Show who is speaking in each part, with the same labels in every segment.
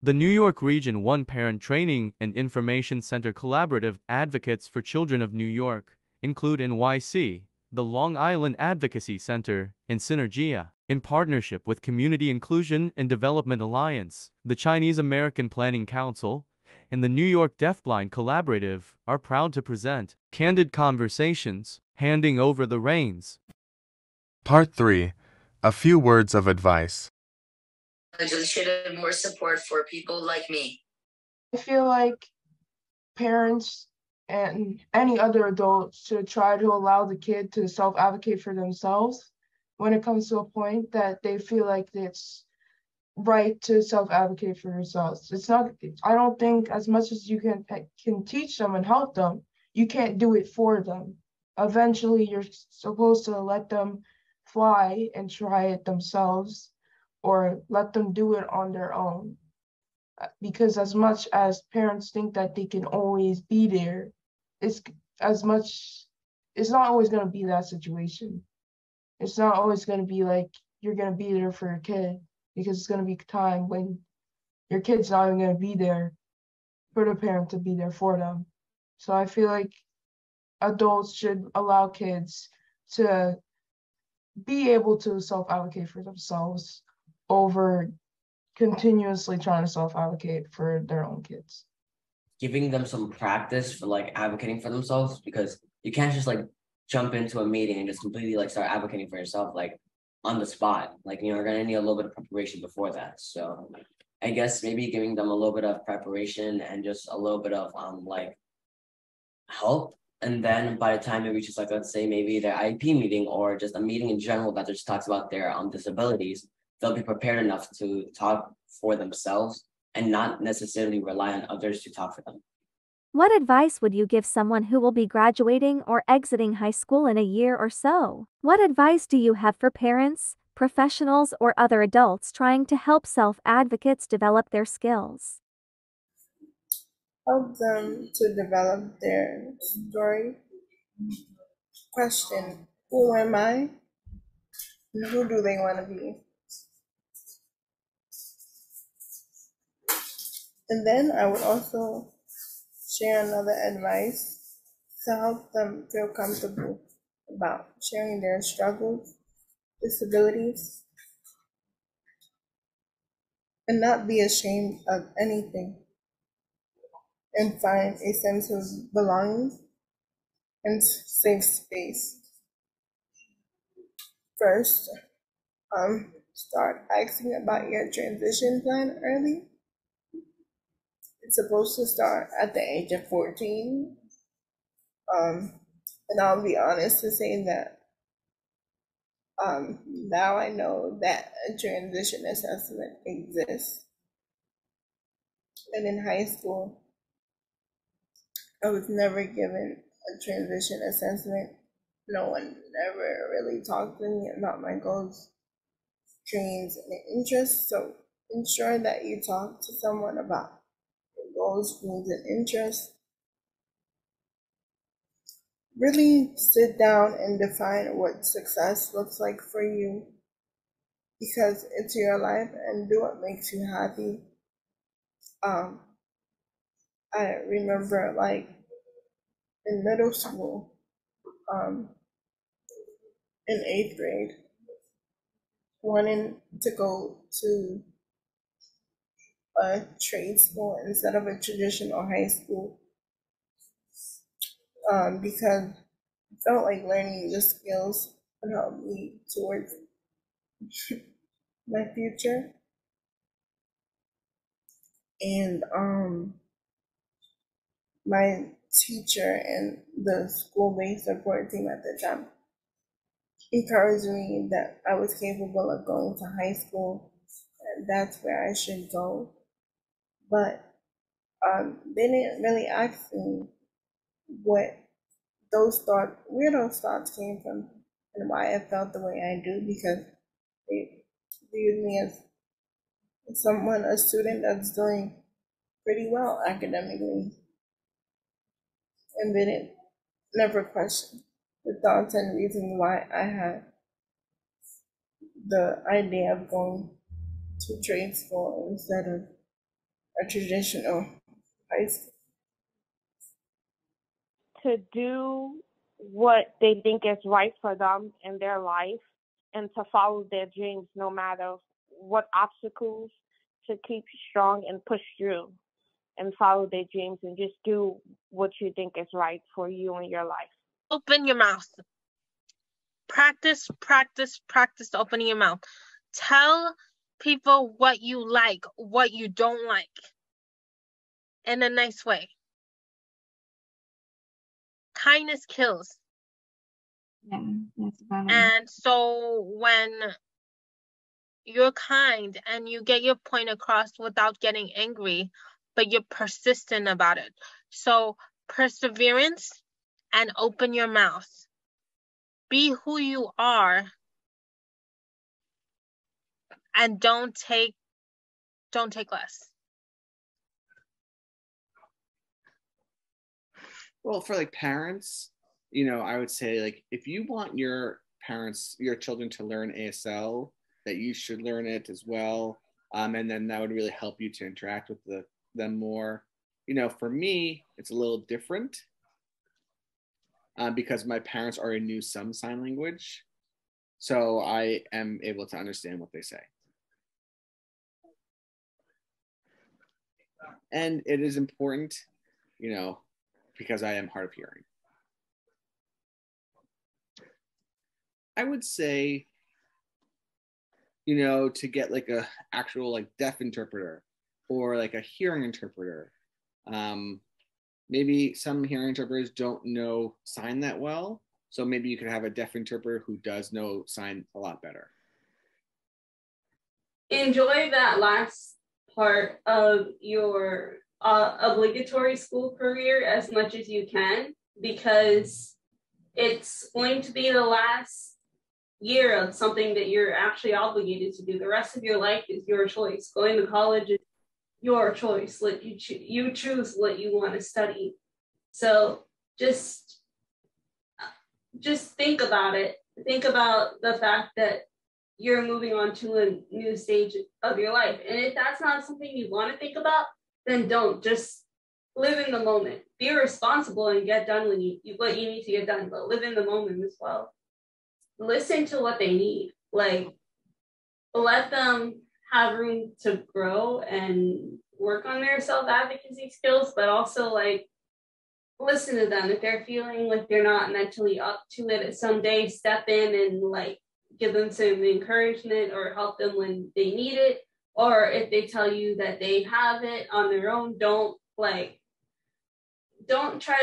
Speaker 1: The New York Region 1 Parent Training and Information Center Collaborative Advocates for Children of New York, INCLUDEnyc, the Long Island Advocacy Center, and Sinergia, in partnership with Community Inclusion and Development Alliance, the Chinese American Planning Council, and the New York DeafBlind Collaborative, are proud to present Candid Conversations, Handing Over the Reins.
Speaker 2: Part 3. A few words of advice.
Speaker 3: Should have more support for people like me.
Speaker 4: I feel like parents and any other adult should try to allow the kid to self-advocate for themselves when it comes to a point that they feel like it's right to self-advocate for yourselves. It's not, I don't think as much as you can teach them and help them, you can't do it for them. Eventually, you're supposed to let them fly and try it themselves, or let them do it on their own. Because as much as parents think that they can always be there, it's not always going to be that situation. It's not always going to be like you're going to be there for your kid, because it's going to be time when your kid's not even going to be there for the parent to be there for them. So I feel like adults should allow kids to be able to self-advocate for themselves over continuously trying to self-advocate for their own kids.
Speaker 5: Giving them some practice for like advocating for themselves, because you can't just like jump into a meeting and just completely like start advocating for yourself like on the spot. Like, you're gonna need a little bit of preparation before that. So I guess maybe giving them a little bit of preparation and just a little bit of like help. And then by the time it reaches, like, let's say maybe their IEP meeting or just a meeting in general that just talks about their disabilities, they'll be prepared enough to talk for themselves and not necessarily rely on others to talk for them.
Speaker 6: What advice would you give someone who will be graduating or exiting high school in a year or so? What advice do you have for parents, professionals, or other adults trying to help self-advocates develop their skills?
Speaker 7: Help them to develop their story. Question: who am I? And who do they want to be? And then I would also share another advice to help them feel comfortable about sharing their struggles, disabilities, and not be ashamed of anything, and find a sense of belonging and safe space. First, start asking about your transition plan early. It's supposed to start at the age of 14. And I'll be honest to say that now I know that a transition assessment exists. And in high school, I was never given a transition assessment. No one ever really talked to me about my goals, dreams, and interests. So ensure that you talk to someone about your goals, dreams, and interests. Really sit down and define what success looks like for you, because it's your life, and do what makes you happy. I remember, like, in middle school, in 8th grade, wanting to go to a trade school instead of a traditional high school, because I felt like learning the skills would help me towards my future. And my teacher and the school-based support team at the time encouraged me that I was capable of going to high school, and that's where I should go. But they didn't really ask me where those thoughts came from and why I felt the way I do, because they viewed me as a student that's doing pretty well academically, and they didn't never question the thoughts and reasons why I had the idea of going to trade school instead of a traditional high school.
Speaker 8: To do what they think is right for them in their life and to follow their dreams no matter what obstacles, to keep strong and push through and follow their dreams and just do what you think is right for you in your life.
Speaker 9: Open your mouth. Practice opening your mouth. Tell people what you like, what you don't like, in a nice way. Kindness kills.
Speaker 10: Yeah, that's about it.
Speaker 9: And so when you're kind and you get your point across without getting angry, but you're persistent about it. So perseverance and open your mouth. Be who you are and don't take less.
Speaker 11: Well, for like parents, you know, I would say like if you want your children to learn ASL, that you should learn it as well. And then that would really help you to interact with them more. You know, for me, it's a little different because my parents already knew some sign language. So I am able to understand what they say. And it is important, you know, because I am hard of hearing. I would say, you know, to get like a actual like deaf interpreter or like a hearing interpreter. Maybe some hearing interpreters don't know sign that well. So maybe you could have a deaf interpreter who does know sign a lot better.
Speaker 12: Enjoy that last part of your obligatory school career as much as you can, because it's going to be the last year of something that you're actually obligated to do. The rest of your life is your choice. Going to college is your choice. Let you choose what you want to study. So just think about it. Think about the fact that you're moving on to a new stage of your life. And if that's not something you want to think about, then don't. Just live in the moment. Be responsible and get done what you need to get done, but live in the moment as well. Listen to what they need. Like, let them have room to grow and work on their self-advocacy skills, but also like listen to them. If they're feeling like they're not mentally up to it someday, step in and like give them some encouragement or help them when they need it. Or if they tell you that they have it on their own, don't try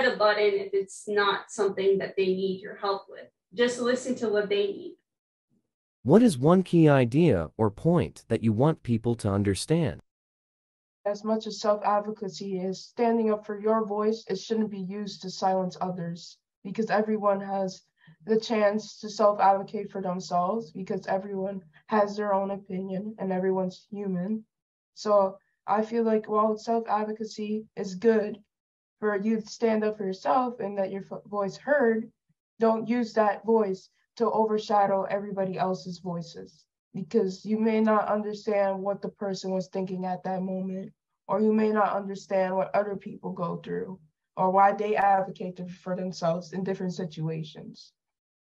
Speaker 12: to butt in if it's not something that they need your help with. Just listen to what they need.
Speaker 13: What is one key idea or point that you want people to understand?
Speaker 4: As much as self-advocacy is standing up for your voice, it shouldn't be used to silence others, because everyone has the chance to self-advocate for themselves, because everyone has their own opinion and everyone's human. So I feel like while self-advocacy is good for you to stand up for yourself and that your voice heard, don't use that voice to overshadow everybody else's voices, because you may not understand what the person was thinking at that moment, or you may not understand what other people go through, or why they advocate for themselves in different situations.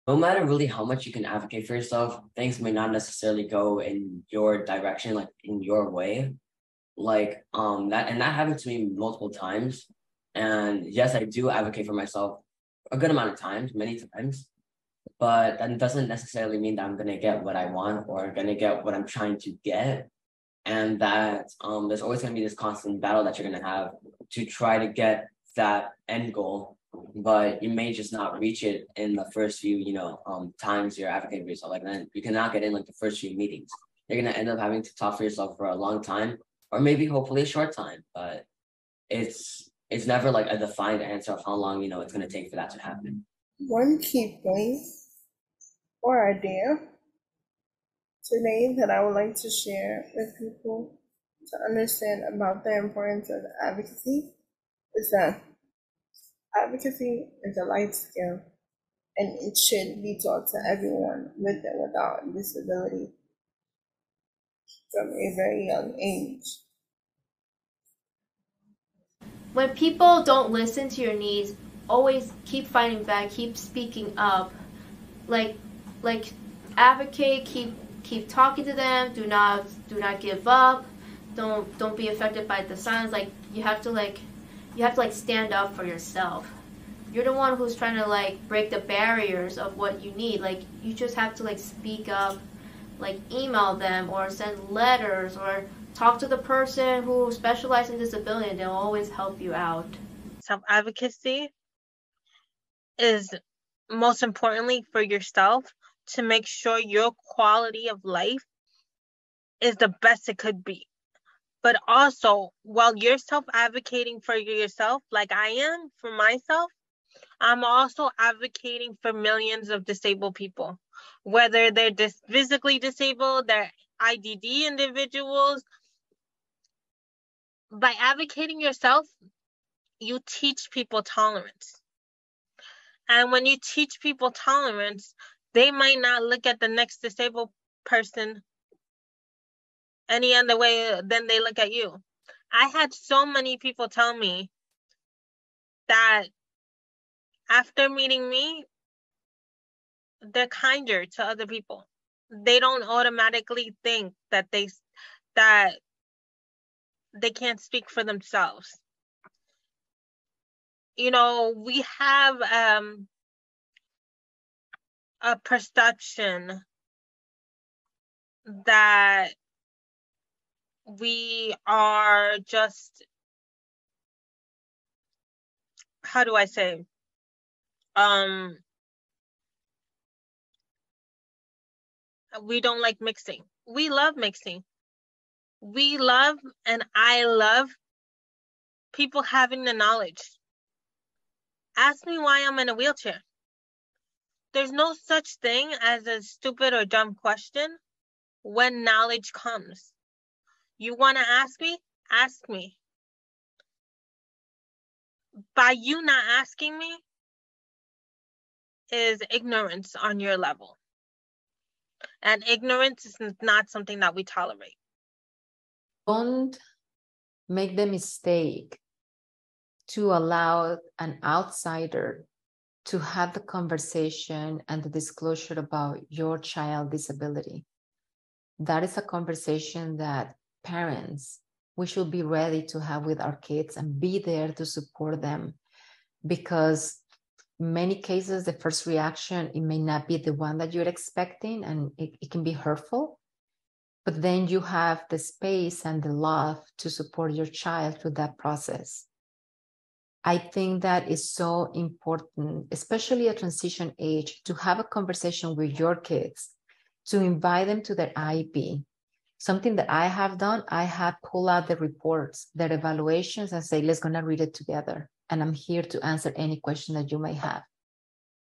Speaker 5: No matter really how much you can advocate for yourself, things may not necessarily go in your direction, like in your way. Like that happened to me multiple times. And yes, I do advocate for myself a good amount of times, many times. But that doesn't necessarily mean that I'm going to get what I want or going to get what I'm trying to get. And that there's always going to be this constant battle that you're going to have to try to get that end goal. But you may just not reach it in the first few, times you're advocating for yourself. Like then you cannot get in like the first few meetings. You're going to end up having to talk for yourself for a long time, or maybe hopefully a short time. But it's never like a defined answer of how long, it's going to take for that to happen.
Speaker 7: One key point or idea today that I would like to share with people to understand about the importance of advocacy is that advocacy is a life skill, and it should be taught to everyone with and without disability from a very young age.
Speaker 14: when people don't listen to your needs, always keep fighting back, keep speaking up, like advocate, keep talking to them. Do not give up. Don't be affected by the silence. Like you have to stand up for yourself. You're the one who's trying to break the barriers of what you need. Like you just have to speak up, email them or send letters or talk to the person who specializes in disability, and they'll always help you out.
Speaker 9: Self-advocacy is most importantly for yourself, to make sure your quality of life is the best it could be. But also, while you're self-advocating for yourself, like I am for myself, I'm also advocating for millions of disabled people, whether they're physically disabled, they're IDD individuals. By advocating yourself, you teach people tolerance. And when you teach people tolerance, they might not look at the next disabled person any other way than they look at you. I had so many people tell me that after meeting me, they're kinder to other people. They don't automatically think that they can't speak for themselves. You know, we have a perception that we are just, how do I say, we don't like mixing. We love mixing. We love, and I love, people having the knowledge. Ask me why I'm in a wheelchair. There's no such thing as a stupid or dumb question when knowledge comes. You want to ask me? Ask me. By you not asking me is ignorance on your level. And ignorance is not something that we tolerate.
Speaker 15: Don't make the mistake to allow an outsider to have the conversation and the disclosure about your child disability. That is a conversation that parents, we should be ready to have with our kids and be there to support them, because in many cases, the first reaction, it may not be the one that you're expecting, and it can be hurtful. But then you have the space and the love to support your child through that process. I think that is so important, especially at transition age, to have a conversation with your kids, to invite them to their IEP. Something that I have done, I have pulled out the reports, their evaluations, and say, let's gonna read it together. And I'm here to answer any question that you may have.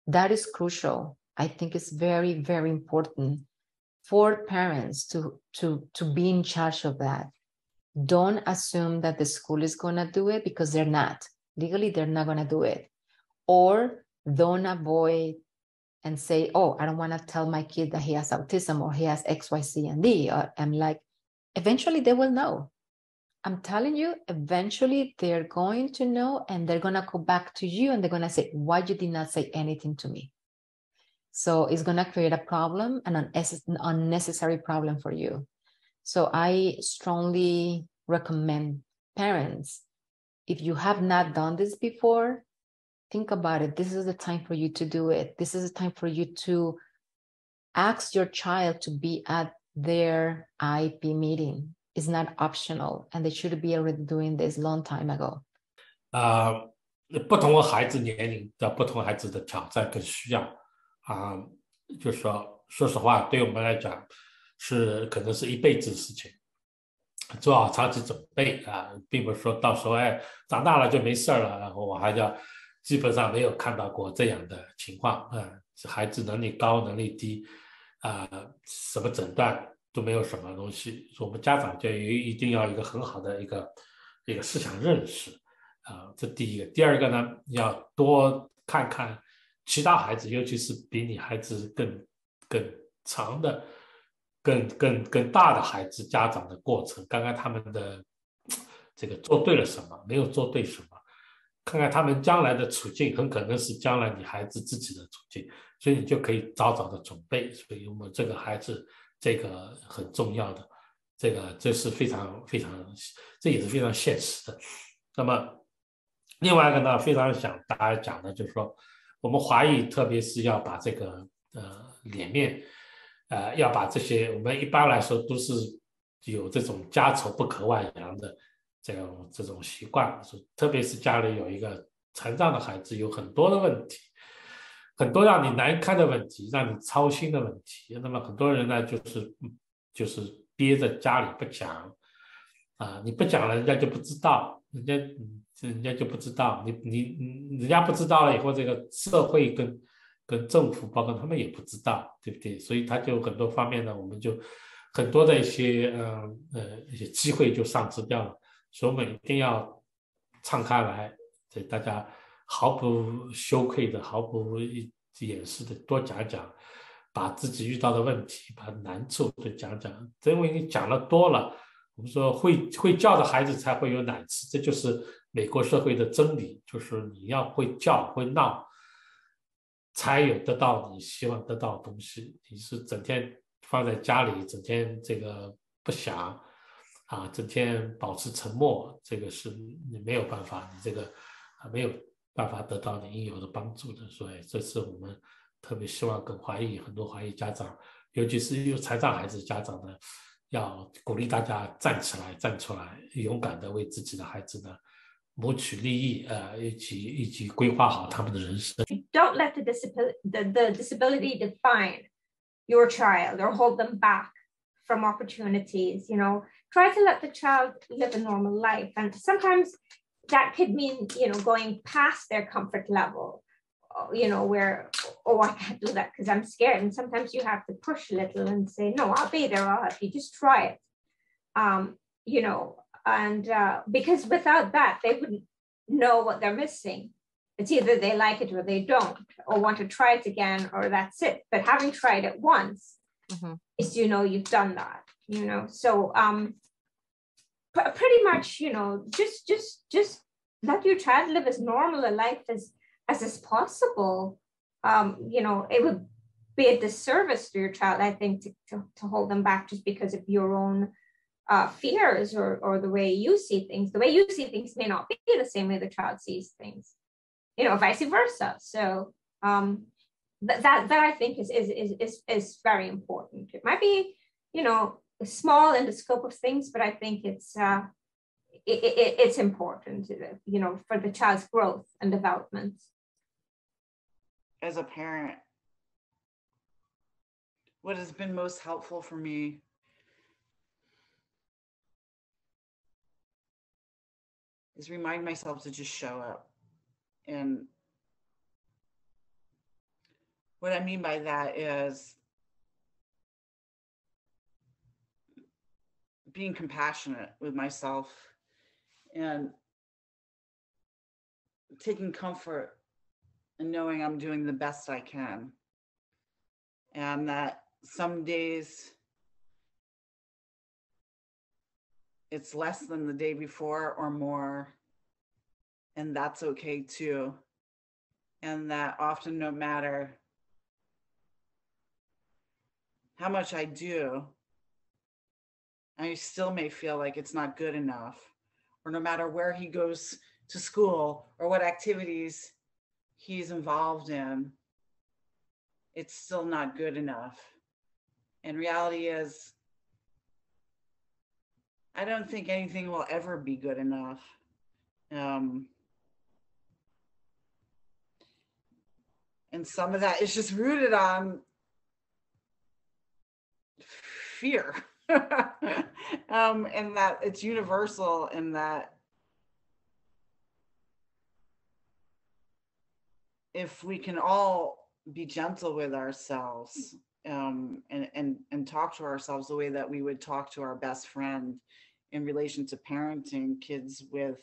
Speaker 15: That is crucial. I think it's very, very important for parents to be in charge of that. Don't assume that the school is gonna do it, because they're not. Legally, they're not gonna do it. Or don't avoid and say, oh, I don't wanna tell my kid that he has autism or he has X, Y, C, and D. I'm like, eventually they will know. I'm telling you, eventually they're going to know, and they're gonna go back to you and they're gonna say, why you did not say anything to me? So it's gonna create a problem, an unnecessary problem for you. So I strongly recommend parents, if you have not done this before, think about it. This is the time for you to do it. This is the time for you to ask your child to be at their IEP meeting. It's not optional, and they should be already doing this long time ago.
Speaker 16: 不同的孩子年龄的不同孩子的挑战跟需要就是说实话，对我们来讲可能是一辈子的事情，做好长期准备并不是说到时候长大了就没事了，然后我还要基本上没有看到过这样的情况孩子能力高能力低什么诊断都没有什么东西，所以我们家长就一定要一个很好的一个思想认识这第一个。第二个呢，要多看看其他孩子，尤其是比你孩子更长的、更大的孩子家长的过程，看看他们的这个做对了什么，没有做对什么，看看他们将来的处境，很可能是将来你孩子自己的处境，所以你就可以早早的准备。所以我们这个孩子这个很重要的，这是非常非常，这也是非常现实的。那么另外一个呢，非常想大家讲的就是说，我们华裔特别是要把这个脸面，要把这些我们一般来说都是有这种家丑不可外扬的这种习惯，特别是家里有一个残障的孩子，有很多的问题，很多让你难堪的问题，让你操心的问题。那么很多人呢，就是憋在家里不讲，你不讲了，人家就不知道，人家就不知道，人家不知道了以后，这个社会跟政府包括他们也不知道，对不对？所以他就很多方面呢，我们就很多的一些机会就丧失掉了。所以我们一定要敞开来，对大家毫不羞愧的、毫不掩饰的多讲讲，把自己遇到的问题、把难处都讲讲。因为你讲的多了，我们说会叫的孩子才会有奶吃，这就是美国社会的真理，就是你要会叫会闹，才有得到你希望得到的东西。你是整天放在家里，整天这个不想整天保持沉默，这个是你没有办法，你这个没有办法得到你应有的帮助的。所以这是我们特别希望跟很多华裔家长，尤其是有残障孩子家长呢，要鼓励大家站起来、站出来，勇敢的为自己的孩子呢谋取利益，一起规划好他们的人生。
Speaker 17: Don't let the disability define your child or hold them back from opportunities. You know, try to let the child live a normal life, and sometimes that could mean, you know, going past their comfort level. You know, where, oh, I can't do that because I'm scared. And sometimes you have to push a little and say, no, I'll be there, I'll help you, just try it. You know, and because without that, they wouldn't know what they're missing. It's either they like it or they don't, or want to try it again, or that's it. But having tried it once, is, you know, you've done that, you know. So pretty much, you know, just let your child live as normal a life as possible. You know, it would be a disservice to your child, I think, to hold them back just because of your own fears or the way you see things. The way you see things may not be the same way the child sees things, you know, vice versa. So that I think is very important. It might be, you know, small in the scope of things, but I think it's important, you know, for the child's growth and development.
Speaker 18: As a parent, what has been most helpful for me is remind myself to just show up. And what I mean by that is being compassionate with myself and taking comfort and knowing I'm doing the best I can. And that some days it's less than the day before or more, and that's okay too. And that often, no matter how much I do, I still may feel like it's not good enough, or no matter where he goes to school or what activities he's involved in, it's still not good enough. And reality is, I don't think anything will ever be good enough. And some of that is just rooted on fear. And that it's universal, in that if we can all be gentle with ourselves, and talk to ourselves the way that we would talk to our best friend in relation to parenting kids with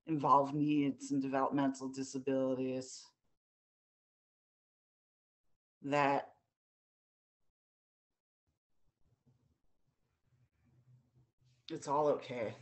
Speaker 18: involved needs and developmental disabilities, that it's all okay.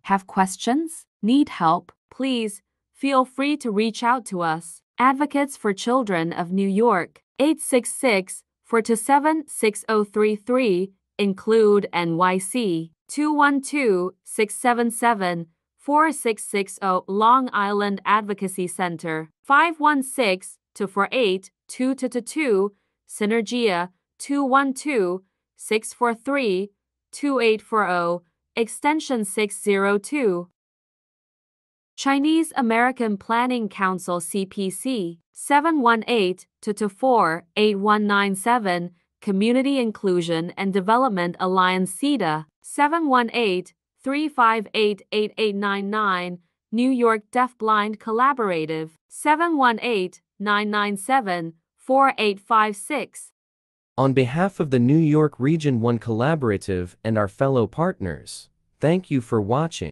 Speaker 19: Have questions? Need help? Please feel free to reach out to us. Advocates for Children of New York, 866-427-6033, include NYC, 212-677-4660, Long Island Advocacy Center, 516-248-2222, Sinergia, 212-643-2840, extension 602. Chinese American Planning Council CPC, 718-224-8197, Community Inclusion and Development Alliance CIDA, 718-358-8899, New York DeafBlind Collaborative, 718-997-4856.
Speaker 13: On behalf of the New York Region 1 Collaborative and our fellow partners, thank you for watching.